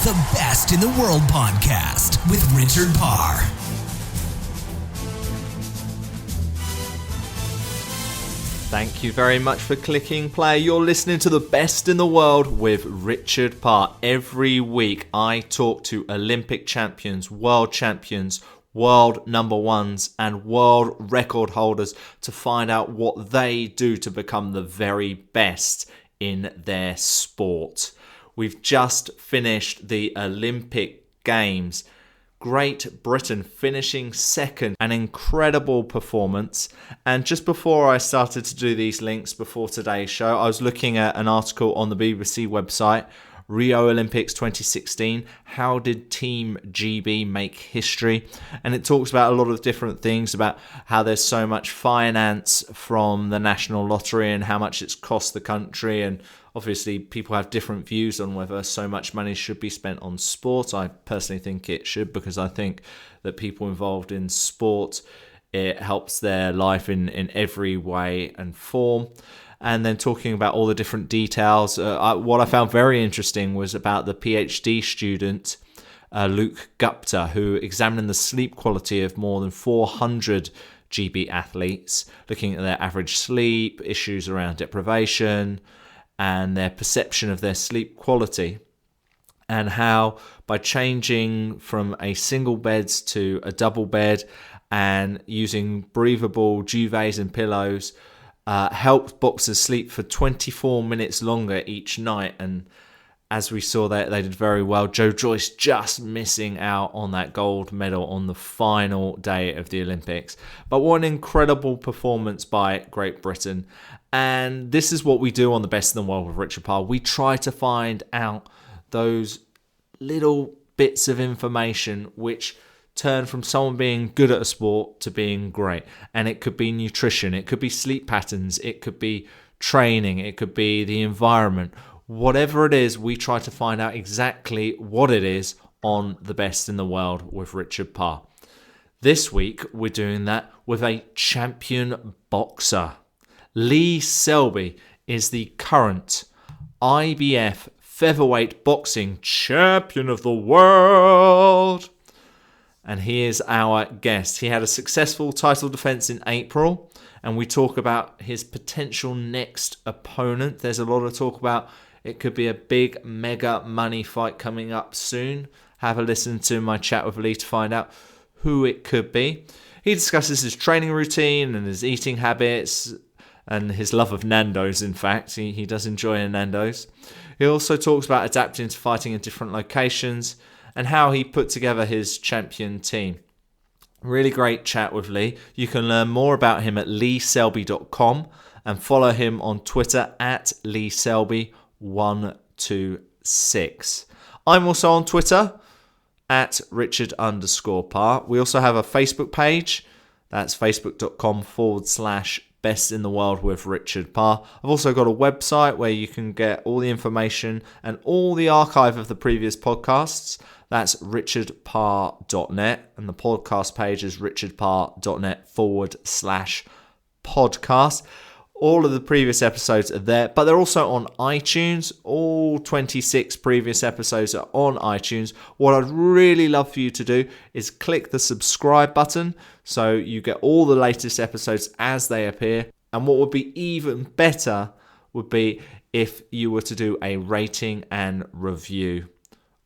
the Best in the World podcast with Richard Parr. Thank you very much for clicking play. You're listening to the Best in the World with Richard Parr. Every week I talk to Olympic champions, world number ones and world record holders to find out what they do to become the very best in their sport. We've just finished the Olympic Games. Great Britain finishing second, an incredible performance. And just before I started to do these links before today's show, I was looking at an article on the BBC website, Rio Olympics 2016, how did Team GB make history? And it talks about a lot of different things, about how there's so much finance from the National Lottery and how much it's cost the country. And obviously people have different views on whether so much money should be spent on sport. I personally think it should, because I think that people involved in sport, it helps their life in every way and form. And then talking about all the different details. What I found very interesting was about the PhD student, Luke Gupta, who examined the sleep quality of more than 400 GB athletes, looking at their average sleep, issues around deprivation, and their perception of their sleep quality. And how by changing from a single bed to a double bed and using breathable duvets and pillows, helped boxers sleep for 24 minutes longer each night. And as we saw, they did very well. Joe Joyce just missing out on that gold medal on the final day of the Olympics. But what an incredible performance by Great Britain. And this is what we do on the Best in the World with Richard Parr. We try to find out those little bits of information which turn from someone being good at a sport to being great. And it could be nutrition, it could be sleep patterns, it could be training, it could be the environment. Whatever it is, we try to find out exactly what it is on the Best in the World with Richard Parr. This week, we're doing that with a champion boxer. Lee Selby is the current IBF Featherweight Boxing Champion of the World. And he is our guest. He had a successful title defense in April, and we talk about his potential next opponent. There's a lot of talk about it could be a big mega money fight coming up soon. Have a listen to my chat with Lee to find out who it could be. He discusses his training routine and his eating habits and his love of Nando's. In fact, he does enjoy a Nando's. He also talks about adapting to fighting in different locations and how he put together his champion team. Really great chat with Lee. You can learn more about him at leeselby.com and follow him on Twitter at leeselby126. I'm also on Twitter at Richard_Parr. We also have a Facebook page. That's facebook.com/Best in the World with Richard Parr. I've also got a website where you can get all the information and all the archive of the previous podcasts. That's richardparr.net, and the podcast page is richardparr.net/podcast. All of the previous episodes are there, but they're also on iTunes. All 26 previous episodes are on iTunes. What I'd really love for you to do is click the subscribe button so you get all the latest episodes as they appear. And what would be even better would be if you were to do a rating and review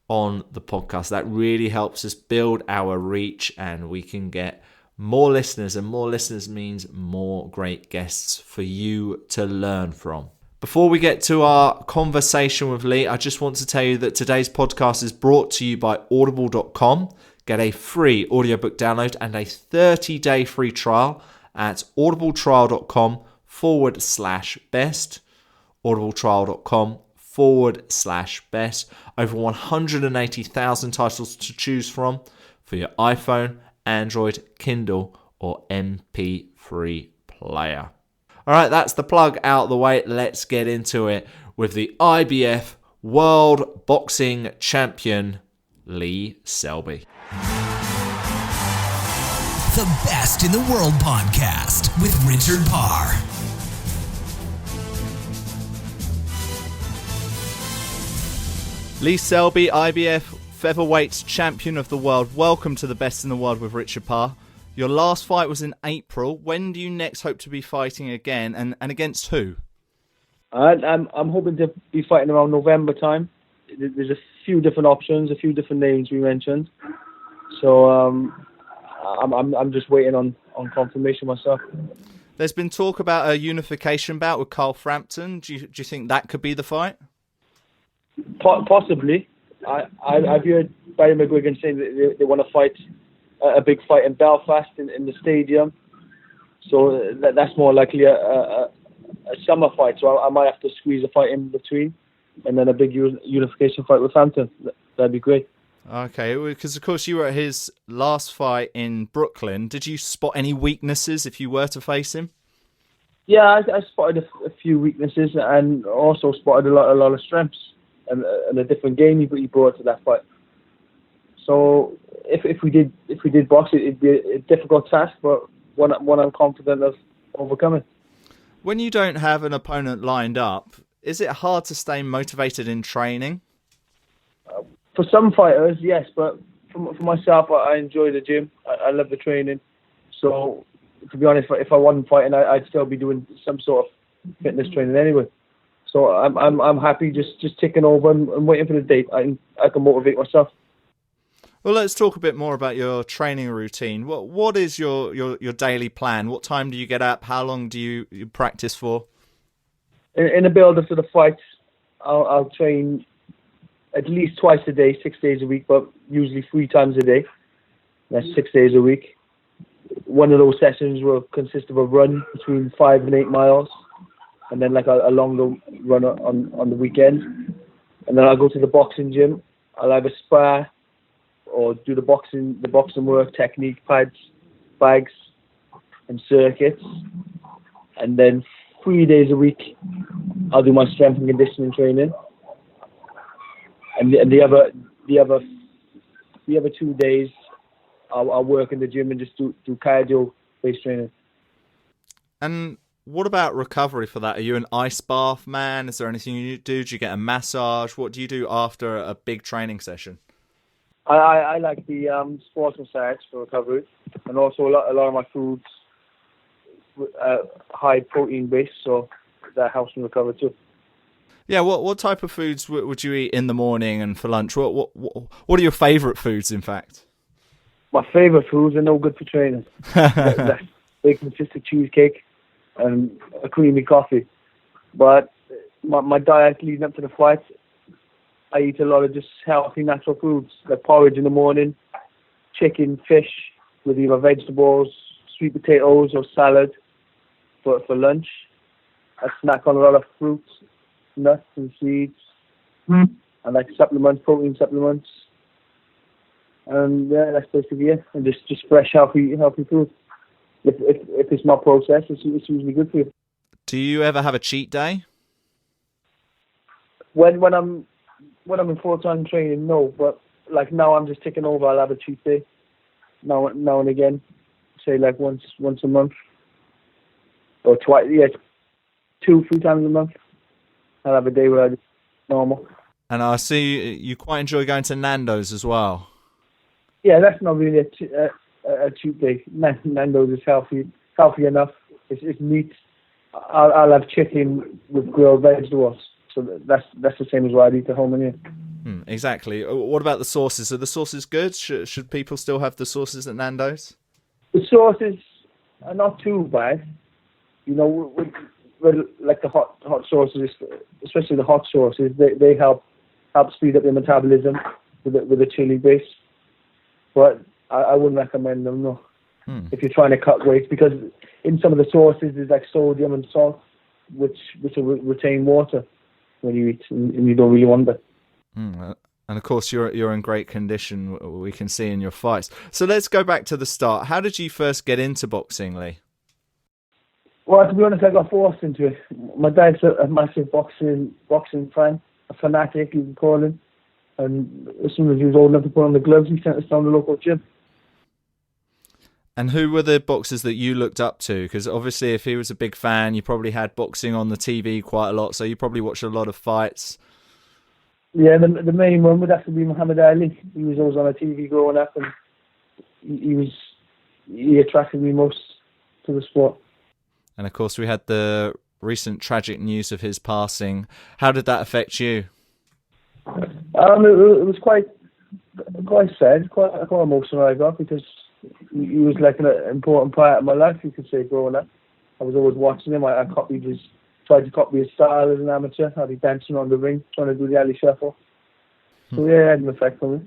on the podcast. That really helps us build our reach, and we can get more listeners, and more listeners means more great guests for you to learn from. Before we get to our conversation with Lee, I just want to tell you that today's podcast is brought to you by audible.com. Get a free audiobook download and a 30-day free trial at audibletrial.com/best. audibletrial.com/best. Over 180,000 titles to choose from for your iPhone, Android, Kindle, or MP3 player. All right, that's the plug out the way. Let's get into it with the IBF World Boxing Champion, Lee Selby. The Best in the World podcast with Richard Parr. Lee Selby, IBF Featherweight Champion of the World. Welcome to the Best in the World with Richard Parr. Your last fight was in April. When do you next hope to be fighting again, and against who? I'm hoping to be fighting around November time. There's a few different options, a few different names we mentioned. So I'm just waiting on confirmation myself. There's been talk about a unification bout with Carl Frampton. Do you think that could be the fight? Possibly. I've heard Barry McGuigan saying that they want to fight a big fight in Belfast in the stadium. So that's more likely a summer fight. So I might have to squeeze a fight in between, and then a big unification fight with Frampton. That'd be great. Okay, because of course you were at his last fight in Brooklyn. Did you spot any weaknesses if you were to face him? Yeah, I spotted a few weaknesses and also spotted a lot of strengths. And a different game he brought to that fight. So if we did box, it'd be a difficult task, but one I'm confident of overcoming. When you don't have an opponent lined up, is it hard to stay motivated in training? For some fighters, yes, but for myself, I enjoy the gym. I love the training. So to be honest, if I wasn't fighting, I'd still be doing some sort of fitness training anyway. So I'm happy just ticking over and waiting for the date. I can motivate myself. Well, let's talk a bit more about your training routine. What is your daily plan? What time do you get up? How long do you practice for? In the build-up to the fight, I'll train at least twice a day, 6 days a week, but usually 3 times a day. That's 6 days a week. One of those sessions will consist of a run between 5 and 8 miles. And then like a longer run on the weekend. And then I'll go to the boxing gym. I'll either spar or do the boxing work, technique, pads, bags, and circuits. And then 3 days a week, I'll do my strength and conditioning training. And the other 2 days, I'll work in the gym and just do cardio-based training. And what about recovery for that? Are you an ice bath man? Is there anything you do? Do you get a massage? What do you do after a big training session? I like the sports massage for recovery, and also a lot of my foods high protein based, so that helps me recover too. Yeah, what type of foods would you eat in the morning and for lunch? What are your favourite foods, in fact? My favourite foods are no good for training. That's bacon-assisted cheesecake and a creamy coffee. But my diet leading up to the fight, I eat a lot of just healthy natural foods, like porridge in the morning, chicken, fish with either vegetables, sweet potatoes or salad for lunch. I snack on a lot of fruits, nuts and seeds. I like supplements, protein supplements. And yeah, that's basically it. And just fresh, healthy food. If it's not processed, it's usually good for you. Do you ever have a cheat day? When I'm in full-time training, no. But like now, I'm just taking over. I'll have a cheat day now and again. Say like once a month or twice. Yeah, 2-3 times a month. I'll have a day where I do normal. And I see you quite enjoy going to Nando's as well. Yeah, that's not really a cheat day. Nando's is healthy enough. It's meat. I'll have chicken with grilled vegetables. So that's the same as what I eat at home and here. Exactly. What about the sauces? Are the sauces good? Should people still have the sauces at Nando's? The sauces are not too bad. You know, with like the hot sauces, especially the hot sauces, they help speed up your metabolism with the chili base. But I wouldn't recommend them, no. If you're trying to cut weight, because in some of the sauces there's like sodium and salt, which will retain water when you eat, and you don't really want that. And of course, you're in great condition. We can see in your fights. So let's go back to the start. How did you first get into boxing, Lee? Well, to be honest, I got forced into it. My dad's a massive boxing fan, a fanatic, you can call him. And as soon as he was old enough to put on the gloves, he sent us down to the local gym. And who were the boxers that you looked up to? Because obviously, if he was a big fan, you probably had boxing on the TV quite a lot, so you probably watched a lot of fights. Yeah, the main one would have to be Muhammad Ali. He was always on the TV growing up, and he attracted me most to the sport. And of course, we had the recent tragic news of his passing. How did that affect you? It was quite sad, quite emotional I got, because he was like an important part of my life, you could say, growing up. I was always watching him. I tried to copy his style as an amateur. I'd be dancing on the ring, trying to do the alley shuffle. So yeah, it had an effect on me.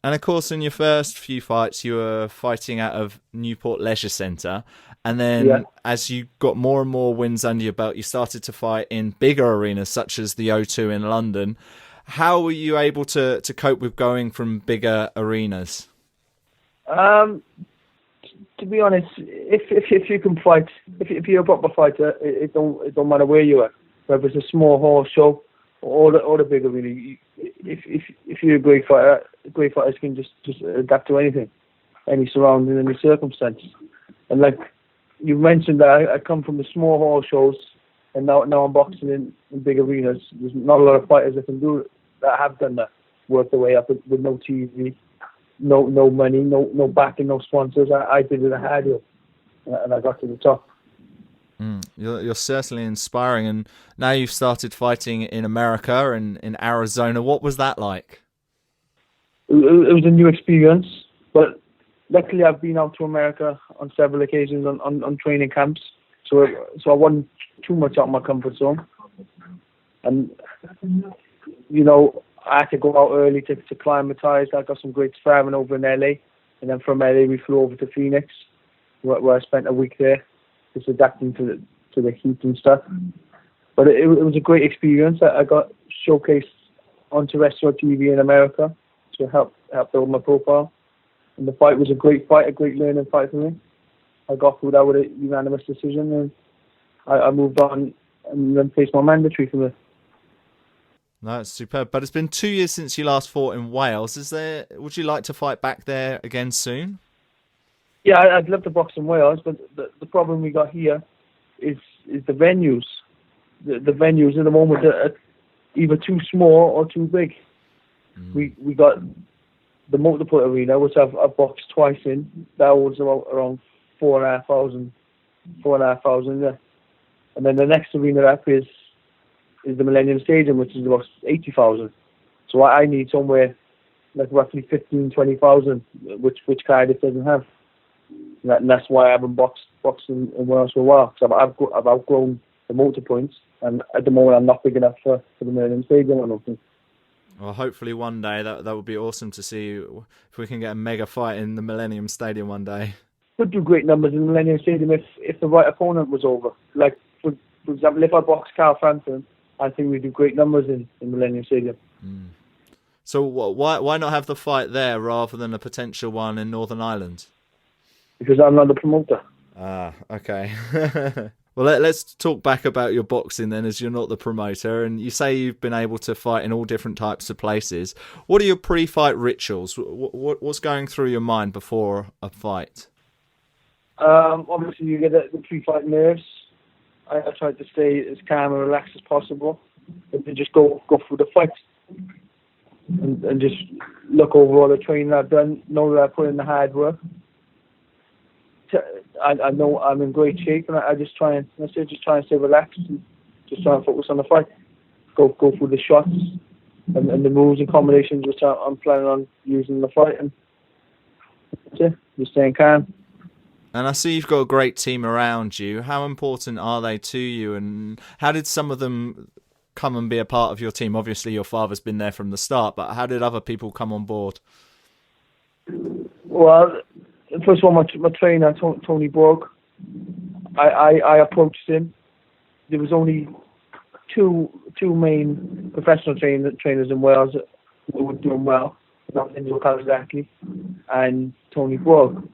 And of course, in your first few fights, you were fighting out of Newport Leisure Centre. And then as you got more and more wins under your belt, you started to fight in bigger arenas, such as the O2 in London. How were you able to cope with going from bigger arenas? To be honest, if you can fight, if you're a proper fighter, it don't matter where you are, whether it's a small horse show or the big arena. If you're a great fighters can just adapt to anything, any surrounding, any circumstance. And like you mentioned, that I come from the small horse shows, and now I'm boxing in big arenas. There's not a lot of fighters that can do it, that have done that, worked their way up with no TV. No money, no backing, no sponsors. I did it a hard way, and I got to the top. You're certainly inspiring, and now you've started fighting in America and in Arizona. What was that like? It was a new experience, but luckily I've been out to America on several occasions on training camps, so I wasn't too much out of my comfort zone, and I had to go out early to acclimatise. I got some great sparring over in LA, and then from LA we flew over to Phoenix, where I spent a week there, just adapting to the heat and stuff. But it was a great experience. I got showcased on terrestrial TV in America to help build my profile. And the fight was a great fight, a great learning fight for me. I got through that with a unanimous decision, and I moved on and then faced my mandatory from there. No, it's superb. But it's been 2 years since you last fought in Wales. Would you like to fight back there again soon? Yeah, I'd love to box in Wales, but the problem we got here is the venues. The venues at the moment are either too small or too big. We got the Motorport Arena, which I've boxed twice in. That was around 4,500. Yeah. And then the next arena up is the Millennium Stadium, which is about 80,000. So I need somewhere like roughly 15,000, 20,000, which Cardiff doesn't have. And that's why I haven't boxed in Wales for a while, because I've outgrown the motor points, and at the moment I'm not big enough for the Millennium Stadium, I don't think. Well, hopefully one day that would be awesome to see if we can get a mega fight in the Millennium Stadium one day. Could do great numbers in the Millennium Stadium if the right opponent was over. Like for example, if I box Carl Frampton, I think we do great numbers in Millennium Stadium. So why not have the fight there rather than a potential one in Northern Ireland? Because I'm not the promoter. Ah, okay. Well, let's talk back about your boxing then, as you're not the promoter, and you say you've been able to fight in all different types of places. What are your pre-fight rituals? What's going through your mind before a fight? Obviously, you get the pre-fight nerves. I try to stay as calm and relaxed as possible, and then just go through the fight, and just look over all the training I've done, know that I put in the hard work. I know I'm in great shape, and I just try and stay relaxed, and just try and focus on the fight. Go through the shots and the moves and combinations which I'm planning on using in the fight, and just staying calm. And I see you've got a great team around you. How important are they to you, and how did some of them come and be a part of your team? Obviously, your father's been there from the start, but how did other people come on board? Well, first of all, my trainer, Tony Borg, I approached him. There was only two main professional trainers in Wales who were doing well, Enzo Kawasaki and Tony Borg.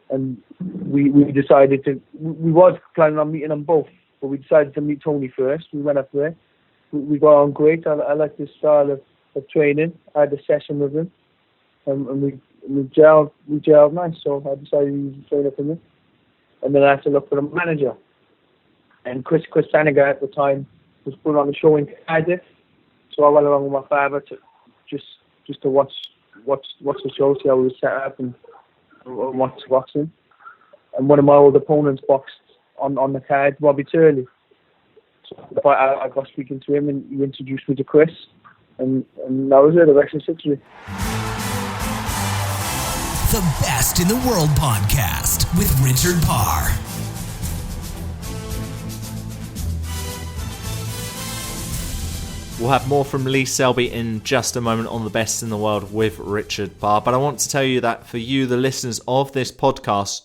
And we decided we was planning on meeting them both, but we decided to meet Tony first. We went up there. We got on great. I like this style of training. I had a session with him, and we gelled nice. So I decided he was a trainer for me. And then I had to look for a manager. And Chris Saniga at the time was putting on a show in Cardiff. So I went along with my father to just to watch the show, see how we were set up and watch boxing. And one of my old opponents boxed on the card, Robbie Turley. So I got speaking to him, and he introduced me to Chris, and that was it. The rest is history. The Best in the World podcast with Richard Parr. We'll have more from Lee Selby in just a moment on The Best in the World with Richard Parr. But I want to tell you that for you, the listeners of this podcast,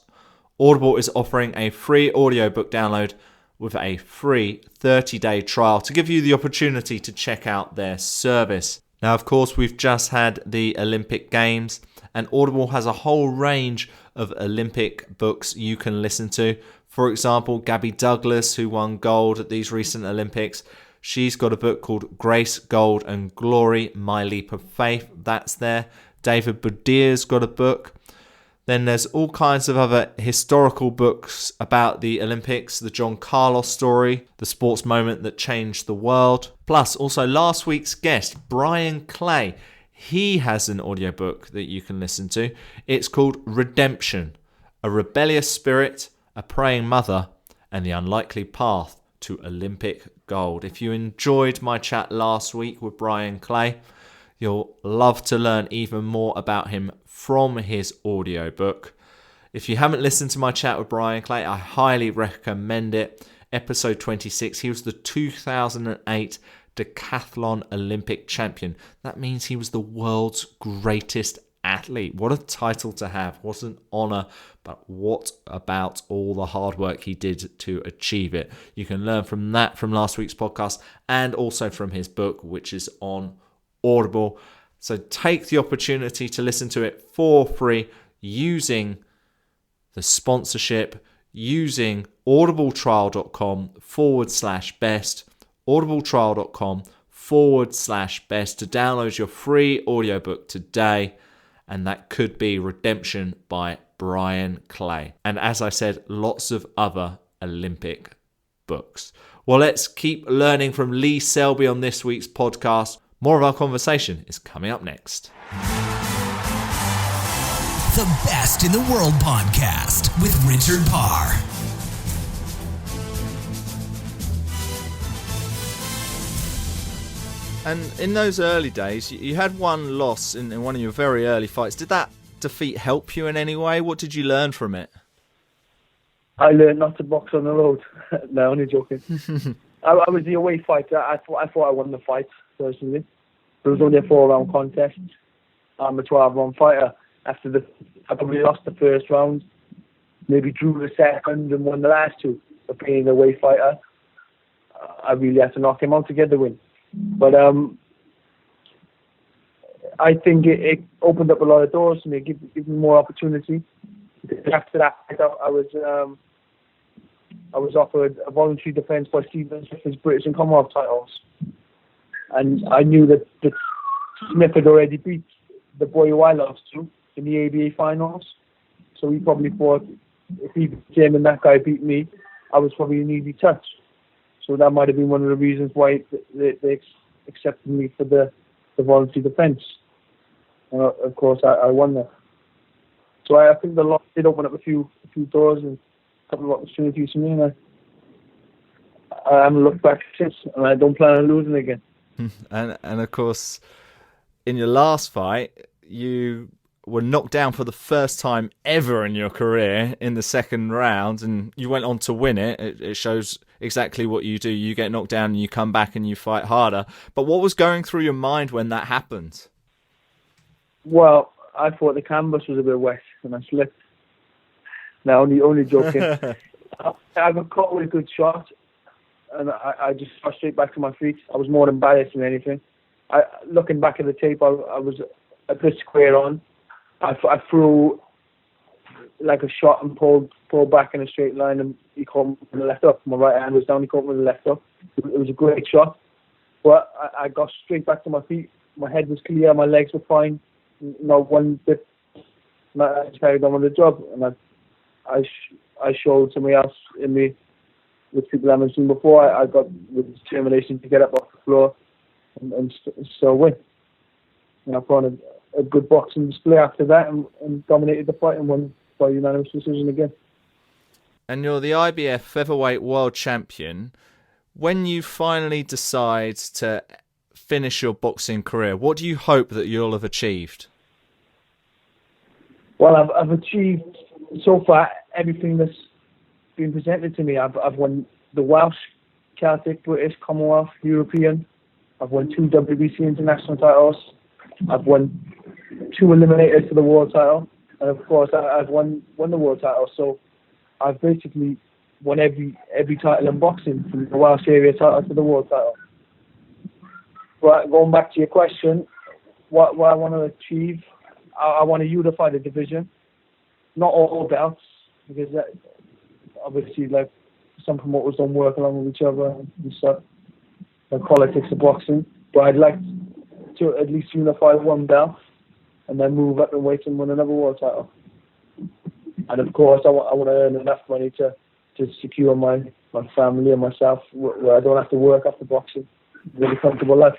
Audible is offering a free audiobook download with a free 30-day trial to give you the opportunity to check out their service. Now, of course, we've just had the Olympic Games, and Audible has a whole range of Olympic books you can listen to. For example, Gabby Douglas, who won gold at these recent Olympics, she's got a book called Grace, Gold and Glory, My Leap of Faith. That's there. David Budier's got a book. Then there's all kinds of other historical books about the Olympics, the John Carlos story, the sports moment that changed the world. Plus, also last week's guest, Brian Clay, he has an audiobook that you can listen to. It's called Redemption, a rebellious spirit, a praying mother, and the unlikely path to Olympic gold. If you enjoyed my chat last week with Brian Clay, you'll love to learn even more about him from his audiobook. If you haven't listened to my chat with Brian Clay, I highly recommend it. Episode 26, he was the 2008 decathlon Olympic champion. That means he was the world's greatest athlete. What a title to have. What an honour. But what about all the hard work he did to achieve it? You can learn from that from last week's podcast and also from his book, which is on Audible. So take the opportunity to listen to it for free using the sponsorship, using audibletrial.com/best, audibletrial.com/best to download your free audiobook today. And that could be Redemption by Brian Clay. And as I said, lots of other Olympic books. Well, let's keep learning from Lee Selby on this week's podcast. More of our conversation is coming up next. The Best in the World podcast with Richard Parr. And in those early days, you had one loss in one of your very early fights. Did that defeat help you in any way? What did you learn from it? I learned not to box on the road. No, only joking. I was the away fighter. I thought I won the fight, personally. It was only a 4-round contest. I'm a 12-round fighter. I probably lost the first round, maybe drew the second and won the last two. But being the away fighter, I really had to knock him out to get the win. But I think it opened up a lot of doors to me, give me more opportunity. After that, I was offered a voluntary defence by Stephen Smith's British and Commonwealth titles. And I knew that Smith had already beat the boy who I lost to in the ABA finals. So he probably thought if he beat him and that guy beat me, I was probably an easy touch. So that might have been one of the reasons why they accepted me for the voluntary defence. And of course, I won that. So I think the loss did open up a few doors and a couple of opportunities for me. And I haven't looked back since, and I don't plan on losing again. And of course, in your last fight, you were knocked down for the first time ever in your career in the second round, and you went on to win it. It shows exactly what you do. You get knocked down and you come back and you fight harder. But what was going through your mind when that happened? Well, I thought the canvas was a bit wet and I slipped. No, only joking. I got caught with a good shot and I just got straight back to my feet. I was more embarrassed than anything. Looking back at the tape, I was a bit square on. I threw like a shot and pulled back in a straight line, and he caught me with the left up. My right hand was down, he caught me with the left up. It was a great shot. But I got straight back to my feet. My head was clear, my legs were fine. Not one bit. I just carried on with the job, and I showed somebody else in me, which people haven't seen before. I got with determination to get up off the floor and still win. And I put on a good boxing display after that and dominated the fight and won by unanimous decision again. And you're the IBF Featherweight World Champion. When you finally decide to finish your boxing career, what do you hope that you'll have achieved? Well, I've achieved so far everything that's been presented to me. I've won the Welsh, Celtic, British, Commonwealth, European. I've won 2 WBC international titles. I've won 2 eliminators to the world title, and of course I've won the world title. So I've basically won every title in boxing, from the Welsh area title to the world title. But going back to your question, what I want to achieve, I want to unify the division, not all belts, because that, obviously, like, some promoters don't work along with each other and stuff, the politics of boxing. But I'd like to at least unify 1 belt and then move up in weight and win another world title. And of course, I want to earn enough money to secure my family and myself, where I don't have to work after boxing. Really comfortable life.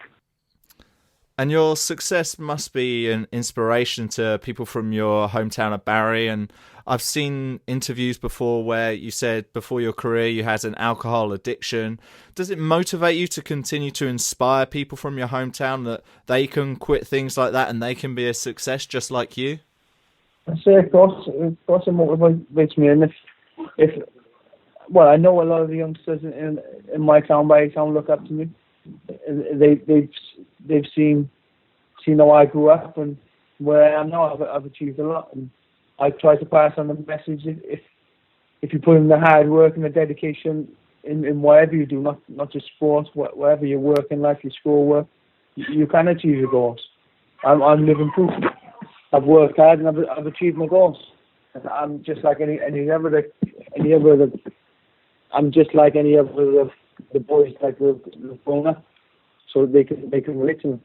And your success must be an inspiration to people from your hometown of Barry. And I've seen interviews before where you said before your career you had an alcohol addiction. Does it motivate you to continue to inspire people from your hometown that they can quit things like that and they can be a success just like you? I say, of course it motivates me. And if well, I know a lot of the youngsters in my town, Barry town, look up to me. They've seen how I grew up and where I am now. I've achieved a lot, and I try to pass on the message. If you put in the hard work and the dedication in whatever you do, not just sports, wherever you work in life, your school work, you can achieve your goals. I'm living proof. I've worked hard and I've achieved my goals. And I'm just like any other. I'm just like any of the boys like the grown up, so they can relate to me.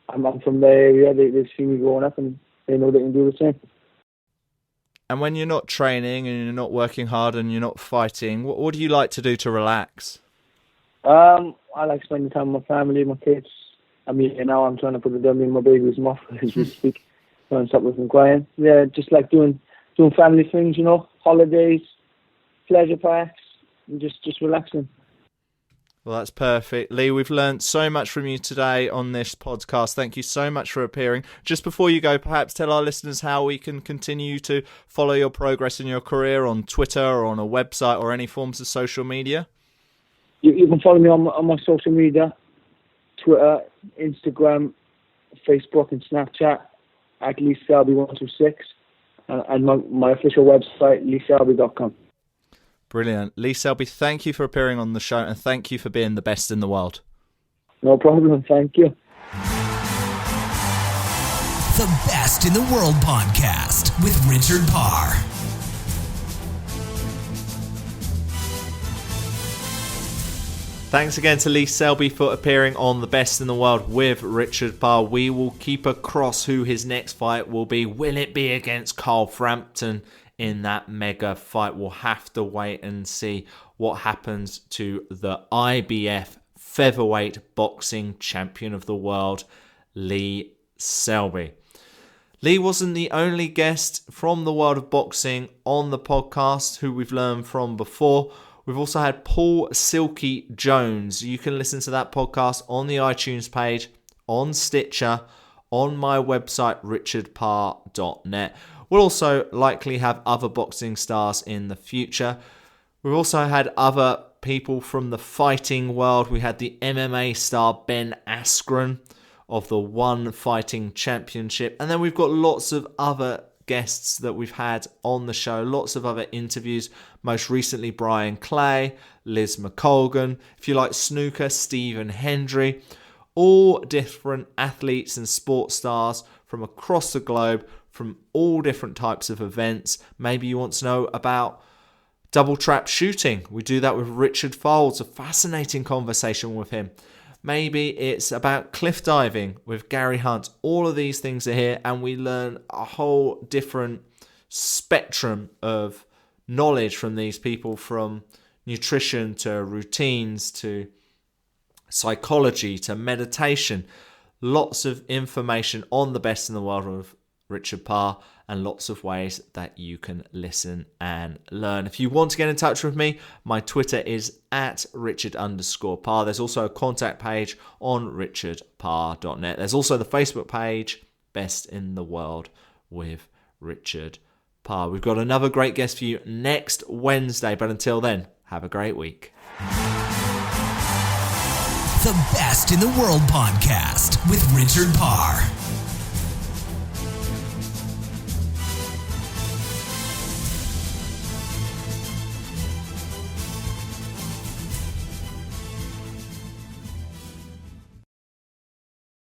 I'm from the area. They see me growing up and they know they can do the same. And when you're not training and you're not working hard and you're not fighting, what do you like to do to relax? I like spending time with my family, my kids. I mean, now I'm trying to put a dummy in my baby's mouth as we speak. Trying to stop her from crying. Yeah, just like doing family things, holidays, pleasure parks, and just relaxing. Well, that's perfect. Lee, we've learned so much from you today on this podcast. Thank you so much for appearing. Just before you go, perhaps tell our listeners how we can continue to follow your progress in your career on Twitter or on a website or any forms of social media. You can follow me on my social media, Twitter, Instagram, Facebook and Snapchat at Lee Selby 126 and my official website, leeselby.com. Brilliant. Lee Selby, thank you for appearing on the show and thank you for being the best in the world. No problem. Thank you. The Best in the World podcast with Richard Parr. Thanks again to Lee Selby for appearing on The Best in the World with Richard Parr. We will keep across who his next fight will be. Will it be against Carl Frampton in that mega fight? We'll have to wait and see what happens to the IBF Featherweight Boxing Champion of the World, Lee Selby. Lee wasn't the only guest from the world of boxing on the podcast who we've learned from before. We've also had Paul Silky Jones. You can listen to that podcast on the iTunes page, on Stitcher, on my website, richardparr.net. We'll also likely have other boxing stars in the future. We've also had other people from the fighting world. We had the MMA star Ben Askren of the One Fighting Championship. And then we've got lots of other guests that we've had on the show, lots of other interviews, most recently Brian Clay, Liz McColgan, if you like snooker, Stephen Hendry, all different athletes and sports stars from across the globe, from all different types of events. Maybe you want to know about double trap shooting. We do that with Richard Folds, a fascinating conversation with him. Maybe it's about cliff diving with Gary Hunt. All of these things are here and we learn a whole different spectrum of knowledge from these people, from nutrition to routines to psychology to meditation. Lots of information on the best in the world of Richard Parr, and lots of ways that you can listen and learn. If you want to get in touch with me, my Twitter is at Richard_Parr. There's also a contact page on richardparr.net. There's also the Facebook page, Best in the World with Richard Parr. We've got another great guest for you next Wednesday, but until then, have a great week. The Best in the World podcast with Richard Parr.